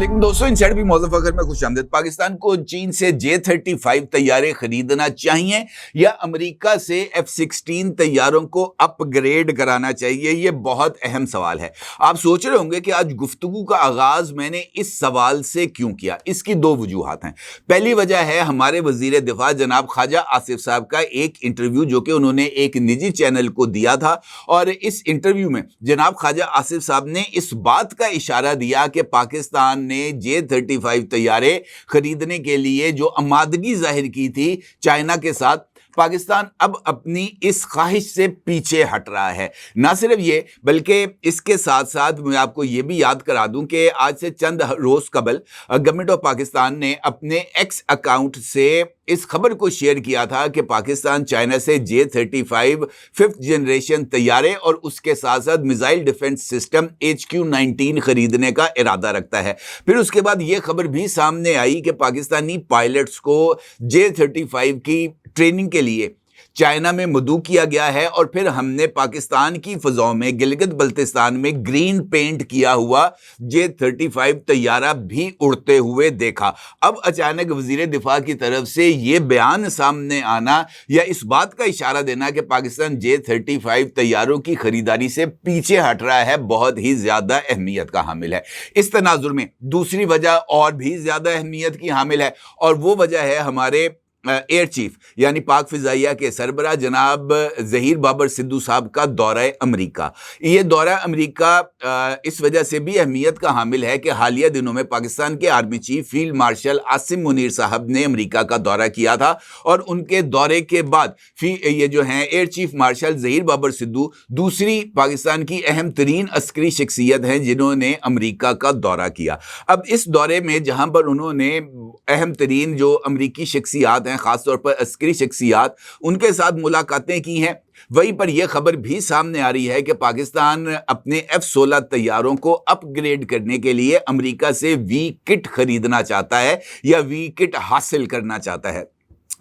लेकिन दोस्तों इनसाइड भी मौजूद फखर में खुशामदीद। पाकिस्तान को चीन से J-35 तैयारे खरीदना चाहिए या अमेरिका से F-16 तैयारों को अपग्रेड कराना चाहिए? ये बहुत अहम सवाल है। आप सोच रहे होंगे कि आज गुफ्तगू का आगाज मैंने इस सवाल से क्यों किया। इसकी दो वजूहात हैं। पहली वजह है हमारे वजीर दिफा जनाब ख्वाजा आसिफ साहब का एक इंटरव्यू जो कि उन्होंने एक निजी चैनल को दिया था, और इस इंटरव्यू में जनाब ख्वाजा आसिफ साहब ने इस बात का इशारा दिया कि पाकिस्तान ने J-35 तैयारे खरीदने के लिए जो आमादगी जाहिर की थी चाइना के साथ, पाकिस्तान अब अपनी इस ख्वाहिश से पीछे हट रहा है। ना सिर्फ ये बल्कि इसके साथ साथ मैं आपको ये भी याद करा दूं कि आज से चंद रोज कबल गवर्नमेंट ऑफ पाकिस्तान ने अपने एक्स अकाउंट से इस खबर को शेयर किया था कि पाकिस्तान चाइना से J-35 5th जनरेशन तैयारे और उसके साथ साथ मिसाइल डिफेंस सिस्टम HQ-19 खरीदने का इरादा रखता है। फिर उसके बाद ये खबर भी सामने आई कि पाकिस्तानी पायलट्स को J-35 की ट्रेनिंग के लिए चाइना में मदऊ किया गया है, और फिर हमने पाकिस्तान की फजाओं में गिलगित बल्तिस्तान में ग्रीन पेंट किया हुआ J-35 तैयारा भी उड़ते हुए देखा। अब अचानक वजीर दिफा की तरफ से ये बयान सामने आना या इस बात का इशारा देना कि पाकिस्तान J-35 तैयारों की खरीदारी से पीछे हट रहा है, बहुत ही ज्यादा अहमियत का हामिल है। इस तनाजुर में दूसरी वजह और भी ज्यादा अहमियत की हामिल है, और वो वजह है हमारे एयर चीफ यानी पाक फिजाइया के सरबराह जनाब जहीर बाबर सिद्धू साहब का दौरा अमेरिका। ये दौरा अमेरिका इस वजह से भी अहमियत का हामिल है कि हालिया दिनों में पाकिस्तान के army chief field marshal Asim Munir साहब ने अमेरिका का दौरा किया था, और उनके दौरे के बाद ये जो हैं air chief marshal Zaheer Babar Sidhu दूसरी पाकिस्तान की अहम तरीन अस्करी शख्सियत हैं जिन्होंने अमेरिका का दौरा किया। अब इस दौरे में जहां पर उन्होंने अहम तरीन जो अमेरिकी शख्सियात खासतौर पर अस्करी शख्सियात उनके साथ मुलाकातें की हैं, वहीं पर यह खबर भी सामने आ रही है कि पाकिस्तान अपने F-16 तैयारों को अपग्रेड करने के लिए अमेरिका से वी किट खरीदना चाहता है या वी किट हासिल करना चाहता है।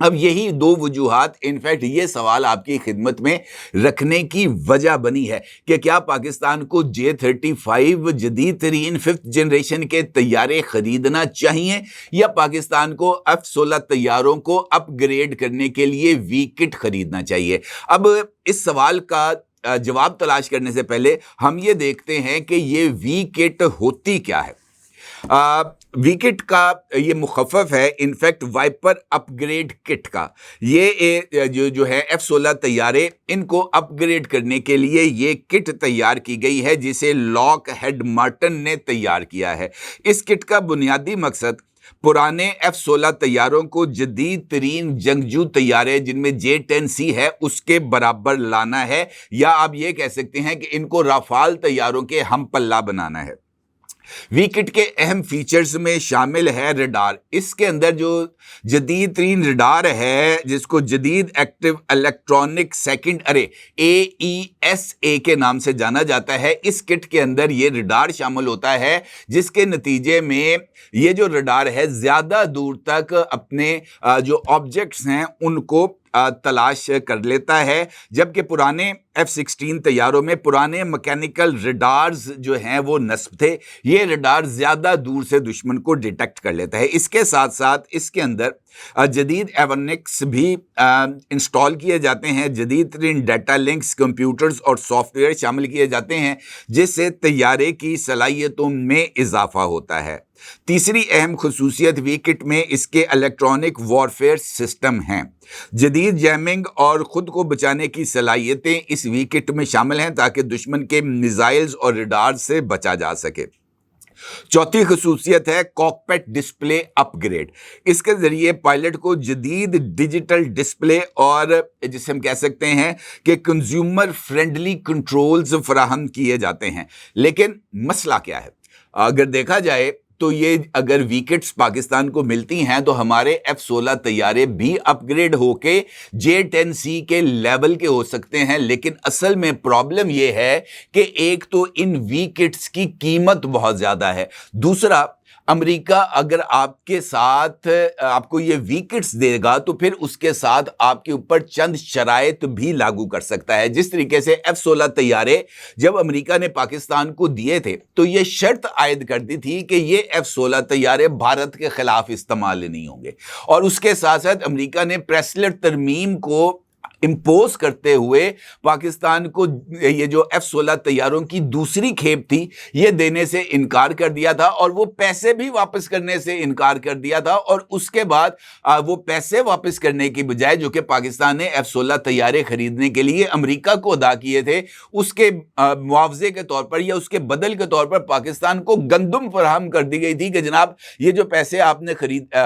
अब यही दो वजूहात इनफैक्ट ये सवाल आपकी खिदमत में रखने की वजह बनी है कि क्या पाकिस्तान को J-35 जदीद तरीन 5th जनरेशन के तैयारे खरीदना चाहिए या पाकिस्तान को F-16 तैयारों को अपग्रेड करने के लिए वी किट खरीदना चाहिए। अब इस सवाल का जवाब तलाश करने से पहले हम ये देखते हैं कि ये वी किट होती क्या है। वी किट का ये मुखफ़फ़ है इनफैक्ट वाइपर अपग्रेड किट का। ये जो है F-16 तैयारे इनको अपग्रेड करने के लिए ये किट तैयार की गई है जिसे लॉकहेड मार्टिन ने तैयार किया है। इस किट का बुनियादी मकसद पुराने F-16 तैयारों को जदीद तरीन जंगजू तैयारे जिनमें J-10C है उसके बराबर लाना है, या आप ये कह सकते हैं कि इनको राफाल तैयारों के हम पल्ला बनाना है। वी किट के अहम फीचर्स में शामिल है रडार। इसके अंदर जो जदीद तरीन रडार है जिसको जदीद एक्टिव इलेक्ट्रॉनिक सेकंड अरे AESA के नाम से जाना जाता है, इस किट के अंदर ये रडार शामिल होता है जिसके नतीजे में ये जो रडार है ज्यादा दूर तक अपने जो ऑब्जेक्ट्स हैं उनको तलाश कर लेता है, जबकि पुराने F-16 तैयारों में पुराने मैकेनिकल रडार्स जो हैं वो नस्ब थे। ये रडार ज़्यादा दूर से दुश्मन को डिटेक्ट कर लेता है। इसके साथ साथ इसके अंदर जदीद एवनिक्स भी इंस्टॉल किए जाते हैं, जदीद तरीन डाटा लिंक्स कंप्यूटर्स और सॉफ्टवेयर शामिल किए जाते हैं जिससे तैयारे की सलाहियतों में इजाफा होता है। तीसरी अहम खुसूसियत वी किट में इसके इलेक्ट्रॉनिक वॉरफेयर सिस्टम हैं। जदीद जैमिंग और खुद को बचाने की सलाहियतें इस वी किट में शामिल हैं ताकि दुश्मन के मिसाइल्स और रडार से बचा जा सके। चौथी खसूसियत है कॉकपिट डिस्प्ले अपग्रेड। इसके जरिए पायलट को जदीद डिजिटल डिस्प्ले और जिसे हम कह सकते हैं कि कंज्यूमर फ्रेंडली कंट्रोल्स फराहम किए जाते हैं। लेकिन मसला क्या है? अगर देखा जाए तो ये अगर विकेट्स पाकिस्तान को मिलती हैं तो हमारे F-16 तैयारे भी अपग्रेड होके J-10C के लेवल के हो सकते हैं, लेकिन असल में प्रॉब्लम ये है कि एक तो इन विकेट्स की कीमत बहुत ज्यादा है, दूसरा امریکہ اگر آپ کے ساتھ آپ کو یہ ویکٹس دے گا تو پھر اس کے ساتھ آپ کے اوپر چند شرائط بھی لاگو کر سکتا ہے. جس طریقے سے F-16 طیارے جب امریکہ نے پاکستان کو دیے تھے تو یہ شرط عائد کر دی تھی کہ یہ F-16 طیارے بھارت کے خلاف استعمال نہیں ہوں گے, اور اس کے ساتھ ساتھ امریکہ نے پریسلر ترمیم کو امپوز کرتے ہوئے پاکستان کو یہ جو F-16 طیاروں کی دوسری کھیپ تھی یہ دینے سے انکار کر دیا تھا, اور وہ پیسے بھی واپس کرنے سے انکار کر دیا تھا. اور اس کے بعد وہ پیسے واپس کرنے کی بجائے جو کہ پاکستان نے F-16 طیارے خریدنے کے لیے امریکہ کو ادا کیے تھے, اس کے معاوضے کے طور پر یا اس کے بدل کے طور پر پاکستان کو گندم فراہم کر دی گئی تھی کہ جناب یہ جو پیسے آپ نے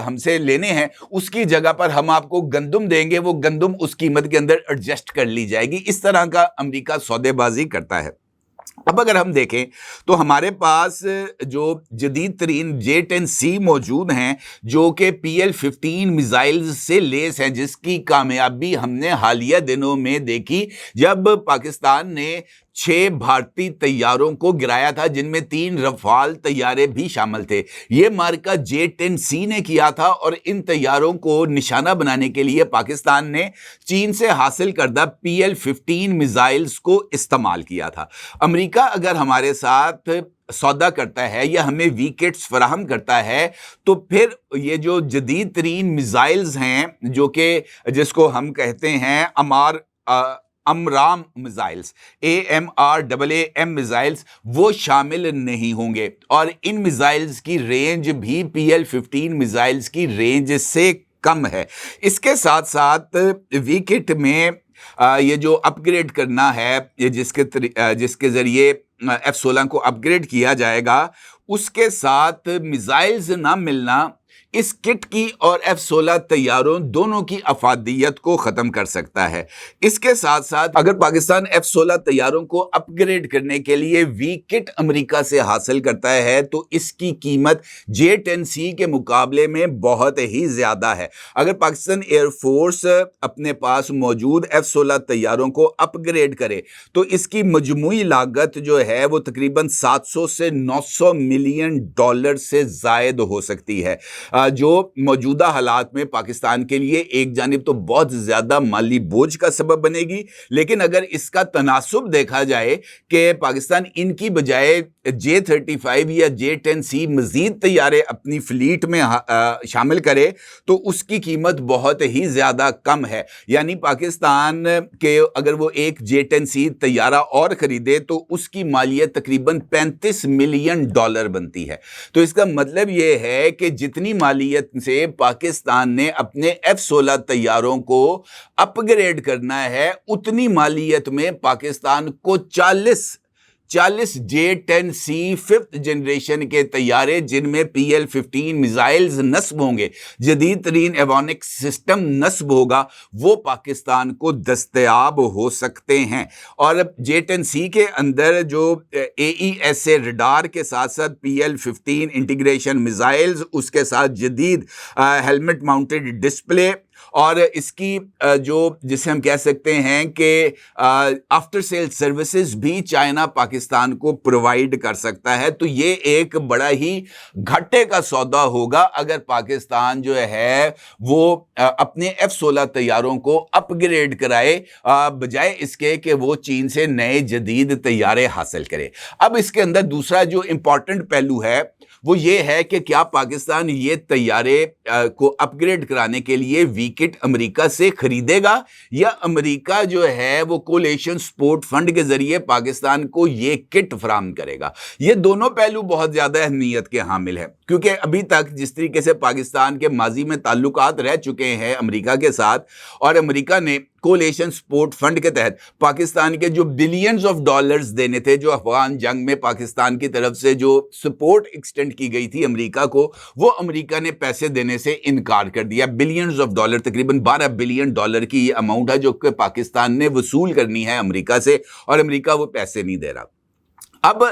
ہم سے لینے ہیں اس کی جگہ پر ہم آپ کو گندم دیں گے, وہ گندم اس قیمت کے اندر ایڈجسٹ کر لی جائے گی. اس طرح کا امریکہ سودے بازی کرتا ہے. اب اگر ہم دیکھیں تو ہمارے پاس جو جدید ترین J-10C موجود ہیں جو کہ PL-15 میزائلز سے لیس ہیں, جس کی کامیابی ہم نے حالیہ دنوں میں دیکھی جب پاکستان نے 6 بھارتی طیاروں کو گرایا تھا جن میں 3 رفال طیارے بھی شامل تھے. یہ مارکہ J-10C نے کیا تھا, اور ان طیاروں کو نشانہ بنانے کے لیے پاکستان نے چین سے حاصل کردہ PL-15 میزائلز کو استعمال کیا تھا. امریکہ اگر ہمارے ساتھ سودا کرتا ہے یا ہمیں ویکٹس فراہم کرتا ہے تو پھر یہ جو جدید ترین میزائلز ہیں جو کہ جس کو ہم کہتے ہیں امرام میزائلز AMRAAM میزائلز وہ شامل نہیں ہوں گے, اور ان میزائلز کی رینج بھی PL-15 میزائلز کی رینج سے کم ہے. اس کے ساتھ ساتھ ویکٹ میں یہ جو اپ گریڈ کرنا ہے جس کے ذریعے F-16 کو اپ گریڈ کیا جائے گا, اس کے ساتھ میزائلز نہ ملنا اس کٹ کی اور F-16 طیاروں دونوں کی افادیت کو ختم کر سکتا ہے. اس کے ساتھ ساتھ اگر پاکستان F-16 طیاروں کو اپ گریڈ کرنے کے لیے وی کٹ امریکہ سے حاصل کرتا ہے تو اس کی قیمت J-10C کے مقابلے میں بہت ہی زیادہ ہے. اگر پاکستان ایئر فورس اپنے پاس موجود F-16 طیاروں کو اپ گریڈ کرے تو اس کی مجموعی لاگت جو ہے وہ تقریباً $700 سے $900 ملین سے زائد ہو سکتی ہے, جو موجودہ حالات میں پاکستان کے لیے ایک جانب تو بہت زیادہ مالی بوجھ کا سبب بنے گی, لیکن اگر اس کا تناسب دیکھا جائے کہ پاکستان ان کی بجائے J-35 یا J-10C مزید طیارے اپنی فلیٹ میں شامل کرے تو اس کی قیمت بہت ہی زیادہ کم ہے. یعنی پاکستان کے اگر وہ ایک J-10C طیارہ اور خریدے تو اس کی مالیت تقریباً $35 ملین بنتی ہے. تو اس کا مطلب یہ ہے کہ جتنی مالیت سے پاکستان نے اپنے F-16 طیاروں کو اپ گریڈ کرنا ہے اتنی مالیت میں پاکستان کو 40 J-10C 5th جنریشن کے طیارے جن میں PL-15 میزائلز نصب ہوں گے, جدید ترین ایوانکس سسٹم نصب ہوگا, وہ پاکستان کو دستیاب ہو سکتے ہیں. اور J-10C کے اندر جو AESA ریڈار کے ساتھ ساتھ PL-15 انٹیگریشن میزائلز, اس کے ساتھ جدید ہیلمٹ ماؤنٹڈ ڈسپلے, اور اس کی جو جسے ہم کہہ سکتے ہیں کہ آفٹر سیل سروسز بھی چائنا پاکستان کو پرووائیڈ کر سکتا ہے. تو یہ ایک بڑا ہی گھاٹے کا سودا ہوگا اگر پاکستان جو ہے وہ اپنے F-16 طیاروں کو اپ گریڈ کرائے بجائے اس کے کہ وہ چین سے نئے جدید طیارے حاصل کرے. اب اس کے اندر دوسرا جو امپورٹنٹ پہلو ہے وہ یہ ہے کہ کیا پاکستان یہ طیارے کو اپ گریڈ کرانے کے لیے وی کٹ امریکہ سے خریدے گا, یا امریکہ جو ہے وہ کولیشن سپورٹ فنڈ کے ذریعے پاکستان کو یہ کٹ فراہم کرے گا. یہ دونوں پہلو بہت زیادہ اہمیت کے حامل ہیں, کیونکہ ابھی تک جس طریقے سے پاکستان کے ماضی میں تعلقات رہ چکے ہیں امریکہ کے ساتھ, اور امریکہ نے کولیشن سپورٹ فنڈ کے تحت پاکستان کے جو بلینز آف ڈالرز دینے تھے, جو افغان جنگ میں پاکستان کی طرف سے جو سپورٹ ایکسٹینڈ کی گئی تھی امریکہ کو, وہ امریکہ نے پیسے دینے سے انکار کر دیا. بلینز آف ڈالر, تقریباً $12 بلین کی یہ اماؤنٹ ہے جو کہ پاکستان نے وصول کرنی ہے امریکہ سے, اور امریکہ وہ پیسے نہیں دے رہا. अब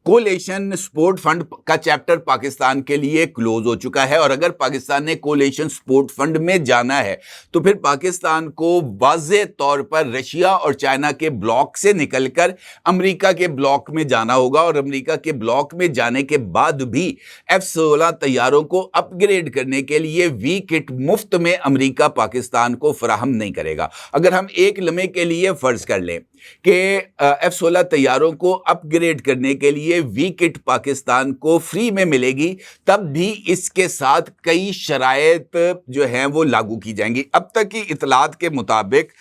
कोलेशन सपोर्ट फंड का चैप्टर पाकिस्तान के लिए क्लोज हो चुका है, और अगर पाकिस्तान ने कोलेशन सपोर्ट फंड में जाना है तो फिर पाकिस्तान को वाज़ेह तौर पर रशिया और चाइना के ब्लॉक से निकलकर अमेरिका के ब्लॉक में जाना होगा, और अमेरिका के ब्लॉक में जाने के बाद भी F-16 तैयारों को अपग्रेड करने के लिए वी किट मुफ्त में अमेरिका पाकिस्तान को फराहम नहीं करेगा। अगर हम एक लम्हे के लिए फर्ज कर लें कि F-16 तैयारों को अपग्रेड करने के लिए वी किट पाकिस्तान को फ्री में मिलेगी, तब भी इसके साथ कई शराइत जो हैं वो लागू की जाएंगी। अब तक की इतलात के मुताबिक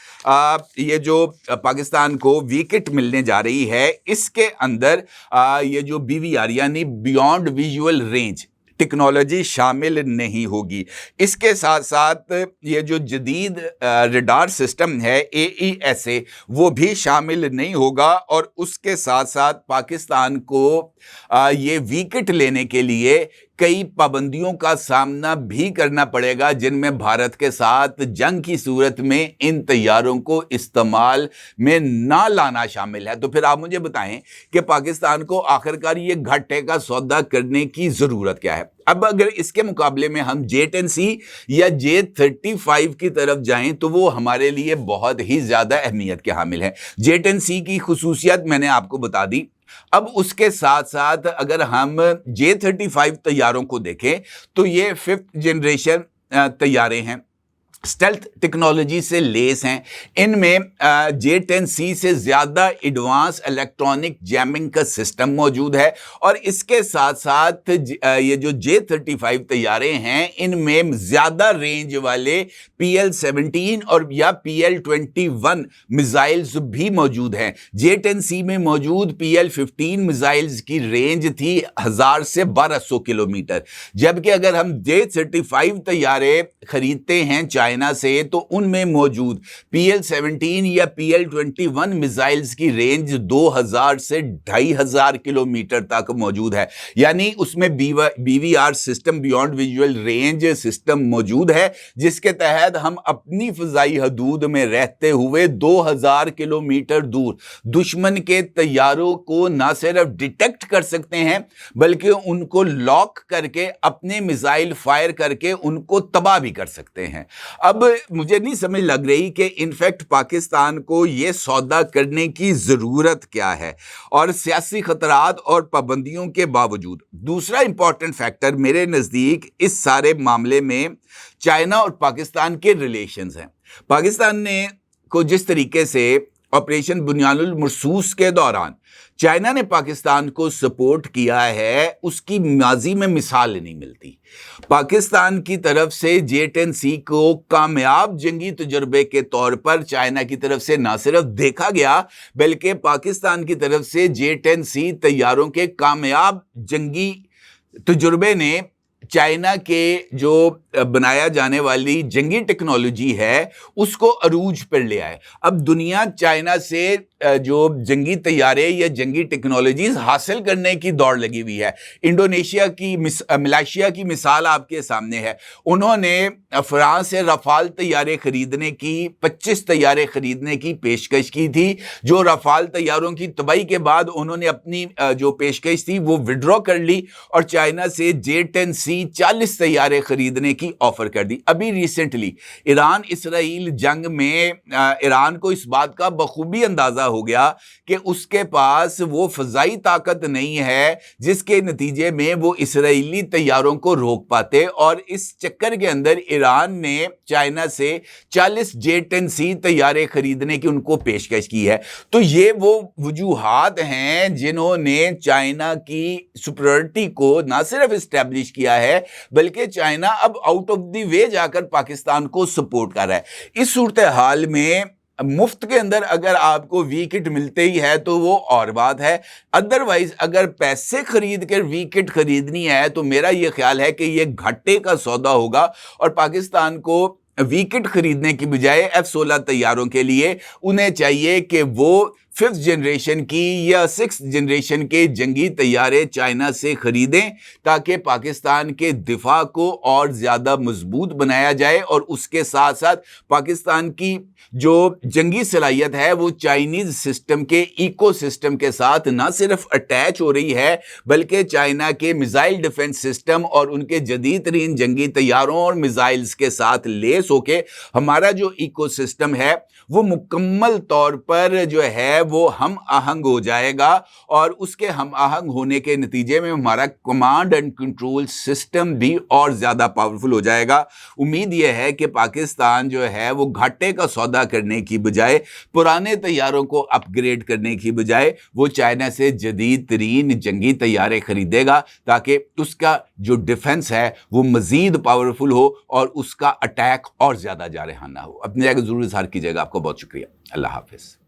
ये जो पाकिस्तान को वी किट मिलने जा रही है, इसके अंदर ये जो BVR यानी बियॉन्ड विजुअल रेंज टेक्नोलॉजी शामिल नहीं होगी। इसके साथ साथ ये जो जदीद रडार सिस्टम है AESA वो भी शामिल नहीं होगा, और उसके साथ साथ पाकिस्तान को ये विकेट लेने के लिए कई पाबंदियों का सामना भी करना पड़ेगा, जिनमें भारत के साथ जंग की सूरत में इन तैयारों को इस्तेमाल में ना लाना शामिल है। तो फिर आप मुझे बताएं कि पाकिस्तान को आखिरकार ये घाटे का सौदा करने की ज़रूरत क्या है। अब अगर इसके मुकाबले में हम J-10C या J-35 की तरफ जाएं तो वो हमारे लिए बहुत ही ज़्यादा अहमियत के हामिल है। J-10C की खुसूसियत मैंने आपको बता दी। अब उसके साथ साथ अगर हम J-35 तैयारों को देखें तो ये 5th जनरेशन तैयारे हैं, स्टेल्थ टेक्नोलॉजी से लेस हैं। इनमें J-10C से ज़्यादा एडवांस इलेक्ट्रॉनिक जैमिंग का सिस्टम मौजूद है, और इसके साथ साथ ये जो J-35 तैयारे हैं इनमें ज़्यादा रेंज वाले PL-17 और या PL-21 मिसाइल्स भी मौजूद हैं। J-10C में मौजूद PL-15 मिसाइल्स की रेंज थी 1000 से 1200 किलोमीटर, जबकि अगर हम J-35 तैयारे खरीदते हैं चाइना से तो उनमें मौजूद PL-17 या PL-21 मिसाइल्स की रेंज 2000 से 2500 किलोमीटर तक मौजूद है। यानी उसमें BVR system beyond visual range system मौजूद है, जिसके तहत हम अपनी फ़ज़ाई हदूद में रहते हुए 2000 किलोमीटर दूर दुश्मन के तैयारों को न सिर्फ डिटेक्ट कर सकते हैं बल्कि उनको लॉक करके अपने मिसाइल फायर करके उनको तबाह भी कर सकते हैं। अब मुझे नहीं समझ लग रही कि इनफैक्ट पाकिस्तान को ये सौदा करने की ज़रूरत क्या है, और सियासी खतरात और पाबंदियों के बावजूद। दूसरा इंपॉर्टेंट फैक्टर मेरे नज़दीक इस सारे मामले में चाइना और पाकिस्तान के रिलेशंस हैं। पाकिस्तान ने को जिस तरीके से ऑपरेशन बुनियानुल मरसूस के दौरान चाइना ने पाकिस्तान को सपोर्ट किया है, उसकी माजी में मिसाल नहीं मिलती। पाकिस्तान की तरफ से J-10C को कामयाब जंगी तजुर्बे के तौर पर चाइना की तरफ से ना सिर्फ देखा गया बल्कि पाकिस्तान की तरफ से J-10C तैयारों के कामयाब जंगी तजुर्बे ने चाइना के जो बनाया जाने वाली जंगी टेक्नोलॉजी है उसको अरूज पर ले आए। अब दुनिया चाइना से जो जंगी तैयारे या जंगी टेक्नोलॉजीज हासिल करने की दौड़ लगी हुई है। इंडोनेशिया की मलेशिया की मिसाल आपके सामने है। उन्होंने फ्रांस से रफाल तैयारे खरीदने की 25 तैयारे खरीदने की पेशकश की थी, जो रफाल तैयारों की तबाही के बाद उन्होंने अपनी जो पेशकश थी वो विड्रॉ कर ली और चाइना से J-10C 40 तैयारे खरीदने की ऑफर कर दी। अभी रिसेंटली ईरान इसराइल जंग में ईरान को इस बात का बखूबी अंदाजा हो गया कि उसके पास वो फजाई ताकत नहीं है जिसके नतीजे में वो इसराइली तैयारों को रोक पाते, और इस चक्कर के अंदर ईरान ने चाइना से 40 J-10C तैयारे खरीदने की उनको पेशकश की है। तो ये वो वजूहात हैं जिन्होंने चाइना की सुपरियॉरिटी को ना सिर्फ इस्टेब्लिश किया है बल्कि चाइना अब आउट ऑफ द वे जाकर पाकिस्तान को सपोर्ट कर रहा है। इस सूरत हाल में मुफ्त के अंदर अगर आपको विकेट मिलते ही है तो वो और बात है, अदरवाइज अगर पैसे खरीद कर विकेट खरीदनी है तो मेरा ये ख्याल है कि ये घाटे का सौदा होगा, और पाकिस्तान को विकेट खरीदने की बजाय F-16 तैयारों के लिए उन्हें चाहिए कि वो 5th جنریشن کی یا 6th جنریشن کے جنگی طیارے چائنا سے خریدیں تاکہ پاکستان کے دفاع کو اور زیادہ مضبوط بنایا جائے، اور اس کے ساتھ ساتھ پاکستان کی جو جنگی صلاحیت ہے وہ چائنیز سسٹم کے ایکو سسٹم کے ساتھ نہ صرف اٹیچ ہو رہی ہے بلکہ چائنا کے میزائل ڈیفنس سسٹم اور ان کے جدید ترین جنگی طیاروں اور میزائلز کے ساتھ لیس ہو کے ہمارا جو ایکو سسٹم ہے وہ مکمل طور پر جو ہے وہ ہم آہنگ ہو جائے گا، اور اس کے ہم آہنگ ہونے کے نتیجے میں ہمارا کمانڈ اینڈ کنٹرول سسٹم بھی اور زیادہ پاورفل ہو جائے گا۔ امید یہ ہے کہ پاکستان جو ہے وہ گھاٹے کا سودا کرنے کی بجائے، پرانے طیاروں کو اپ گریڈ کرنے کی بجائے وہ چائنا سے جدید ترین جنگی طیارے خریدے گا تاکہ اس کا جو ڈیفنس ہے وہ مزید پاورفل ہو اور اس کا اٹیک اور زیادہ جارحانہ ہو۔ اپنی جگہ ضرور اظہار کیجیے گا۔ آپ کو بہت شکریہ۔ اللہ حافظ۔